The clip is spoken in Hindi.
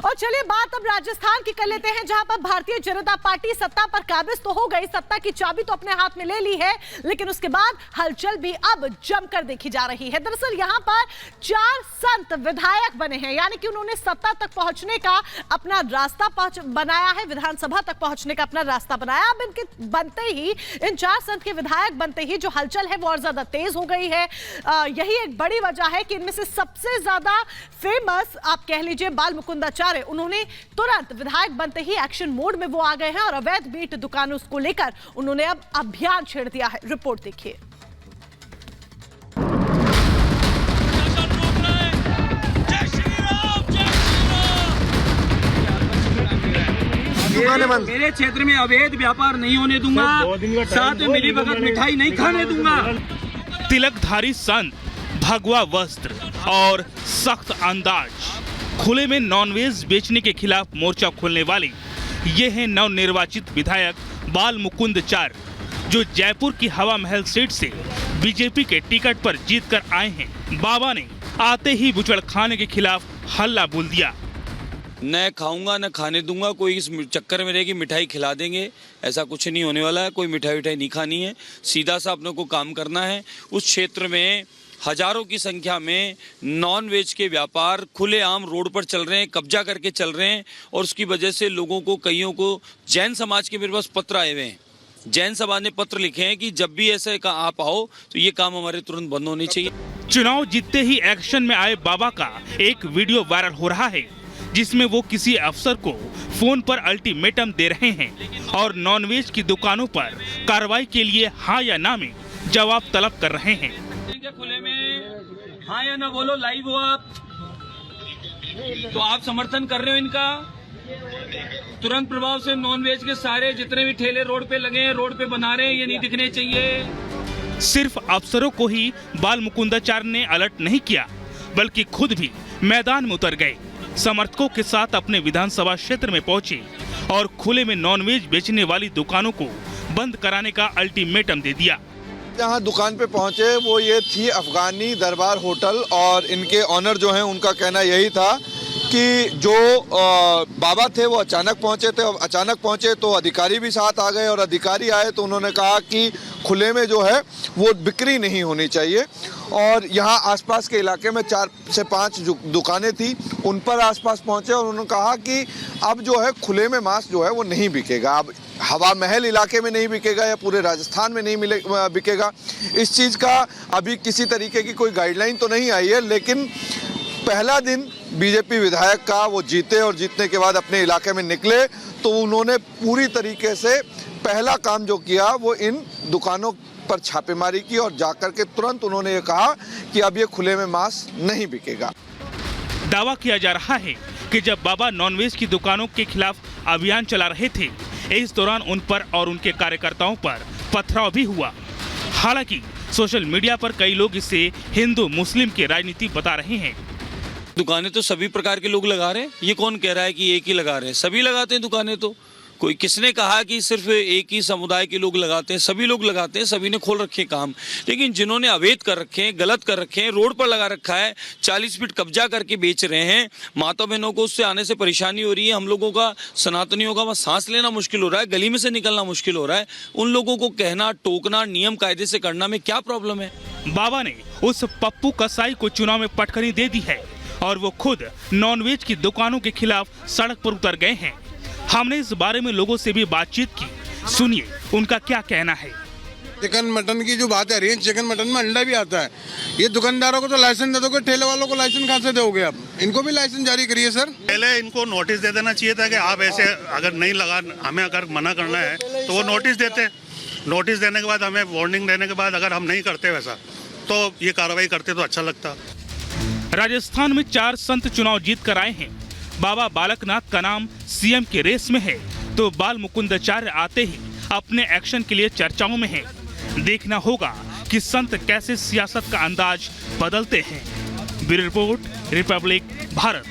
और चलिए बात अब राजस्थान की कर लेते हैं, जहां पर भारतीय जनता पार्टी सत्ता पर काबिज तो हो गई, सत्ता की चाबी तो अपने हाथ में ले ली है, लेकिन उसके बाद हलचल भी अब जमकर देखी जा रही है। दरअसल यहां पर 4 संत विधायक बने हैं, यानी कि उन्होंने सत्ता तक पहुंचने का अपना रास्ता बनाया है, विधानसभा तक पहुंचने का अपना रास्ता बनाया। अब इनके बनते ही, इन 4 संत के विधायक बनते ही जो हलचल है वो और ज्यादा तेज हो गई है। यही एक बड़ी वजह है कि इनमें से सबसे ज्यादा फेमस आप कह लीजिए बाल मुकुंदाचार्य, उन्होंने तुरंत विधायक बनते ही एक्शन मोड में वो आ गए हैं और अवैध मीट दुकानों को लेकर उन्होंने अब अभियान छेड़ दिया है। रिपोर्ट देखिए। मेरे क्षेत्र में अवैध व्यापार नहीं होने दूंगा, साथ में मिली भगत मिठाई नहीं खाने दूंगा। तिलकधारी संत, भगवा वस्त्र और सख्त अंदाज, खुले में नॉनवेज बेचने के खिलाफ मोर्चा खोलने वाले ये हैं नवनिर्वाचित विधायक बाल मुकुंदाचार्य, जो जयपुर की हवा महल सीट से बीजेपी के टिकट पर जीतकर आए हैं। बाबा ने आते ही बुचड़खाने के खिलाफ हल्ला बोल दिया। न खाऊंगा न खाने दूंगा, कोई इस चक्कर में रहेगी मिठाई खिला देंगे, ऐसा कुछ नहीं होने वाला है। कोई मिठाई नहीं खानी है, सीधा सा अपने को काम करना है। उस क्षेत्र में हजारों की संख्या में नॉन वेज के व्यापार खुलेआम रोड पर चल रहे हैं, कब्जा करके चल रहे हैं, और उसकी वजह से लोगों को, कईयों को, जैन समाज के मेरे पास पत्र आए हुए हैं। जैन समाज ने पत्र लिखे हैं कि जब भी ऐसे का आप आओ तो ये काम हमारे तुरंत बंद होने चाहिए। चुनाव जीतते ही एक्शन में आए बाबा का एक वीडियो वायरल हो रहा है, जिसमें वो किसी अफसर को फोन पर अल्टीमेटम दे रहे हैं और नॉनवेज की दुकानों पर कार्रवाई के लिए हाँ या ना में जवाब तलब कर रहे हैं। खुले में हाँ या ना बोलो, लाइव हो आप, तो आप समर्थन कर रहे हो इनका। तुरंत प्रभाव से नॉनवेज के सारे जितने भी ठेले रोड पे लगे हैं, रोड पे बना रहे हैं, ये नहीं दिखने चाहिए। सिर्फ अफसरों को ही बाल मुकुंदाचार्य ने अलर्ट नहीं किया, बल्कि खुद भी मैदान में उतर गए। समर्थकों के साथ अपने विधानसभा क्षेत्र में पहुंचे और खुले में नॉनवेज बेचने वाली दुकानों को बंद कराने का अल्टीमेटम दे दिया। जहाँ दुकान पे पहुंचे वो ये थी अफगानी दरबार होटल, और इनके ऑनर जो हैं उनका कहना यही था कि जो बाबा थे वो अचानक पहुंचे थे, और अचानक पहुंचे तो अधिकारी भी साथ आ गए, और अधिकारी आए तो उन्होंने कहा कि खुले में जो है वो बिक्री नहीं होनी चाहिए। और यहाँ आसपास के इलाके में 4 से 5 दुकानें थी, उन पर आसपास पहुंचे और उन्होंने कहा कि अब जो है खुले में मांस जो है वो नहीं बिकेगा, अब हवा महल इलाके में नहीं बिकेगा या पूरे राजस्थान में नहीं बिकेगा। इस चीज़ का अभी किसी तरीके की कोई गाइडलाइन तो नहीं आई है, लेकिन पहला दिन बीजेपी विधायक का वो जीते और जीतने के बाद अपने इलाके में निकले तो उन्होंने पूरी तरीके से पहला काम जो किया वो इन दुकानों पर छापेमारी की, और जाकर के तुरंत उन्होंने ये कहा कि अब ये खुले में मांस नहीं बिकेगा। दावा किया जा रहा है कि जब बाबा नॉनवेज की दुकानों के खिलाफ अभियान चला रहे थे, इस दौरान उन पर और उनके कार्यकर्ताओं पर पथराव भी हुआ। हालांकि सोशल मीडिया पर कई लोग इसे हिंदू मुस्लिम की राजनीति बता रहे हैं। दुकानें तो सभी प्रकार के लोग लगा रहे हैं, ये कौन कह रहा है कि एक ही लगा रहे हैं? सभी लगाते हैं दुकानें। तो कोई किसने कहा कि सिर्फ एक ही समुदाय के लोग लगाते हैं? सभी लोग लगाते हैं, सभी ने खोल रखे काम। लेकिन जिन्होंने अवैध कर रखे हैं, गलत कर रखे हैं, रोड पर लगा रखा है, 40 फीट कब्जा करके बेच रहे हैं, माता बहनों को उससे आने से परेशानी हो रही है, हम लोगों का, सनातनियों का वहाँ सांस लेना मुश्किल हो रहा है, गली में से निकलना मुश्किल हो रहा है। उन लोगों को कहना, टोकना, नियम कायदे से करना में क्या प्रॉब्लम है? बाबा ने उस पप्पू कसाई को चुनाव में पटखनी दे दी है और वो खुद नॉनवेज की दुकानों के खिलाफ सड़क पर उतर गए हैं। हमने इस बारे में लोगों से भी बातचीत की, सुनिए उनका क्या कहना है। चिकन मटन की जो बात है, चिकन मटन में अंडा भी आता है। ये दुकानदारों को तो लाइसेंस दे दोगे, ठेले वालों को लाइसेंस कहाँ से दोगे आप? इनको भी लाइसेंस जारी करिए सर। पहले इनको नोटिस दे देना चाहिए था कि आप ऐसे अगर नहीं लगा, हमें अगर मना करना है तो वो नोटिस देते। नोटिस देने के बाद, हमें वार्निंग देने के बाद अगर हम नहीं करते वैसा तो ये कार्रवाई करते तो अच्छा लगता। राजस्थान में 4 संत चुनाव जीत कर आए हैं। बाबा बालकनाथ का नाम सीएम के रेस में है, तो बाल मुकुंदाचार्य आते ही अपने एक्शन के लिए चर्चाओं में है। देखना होगा कि संत कैसे सियासत का अंदाज बदलते हैं। Bureau report, Republic Bharat.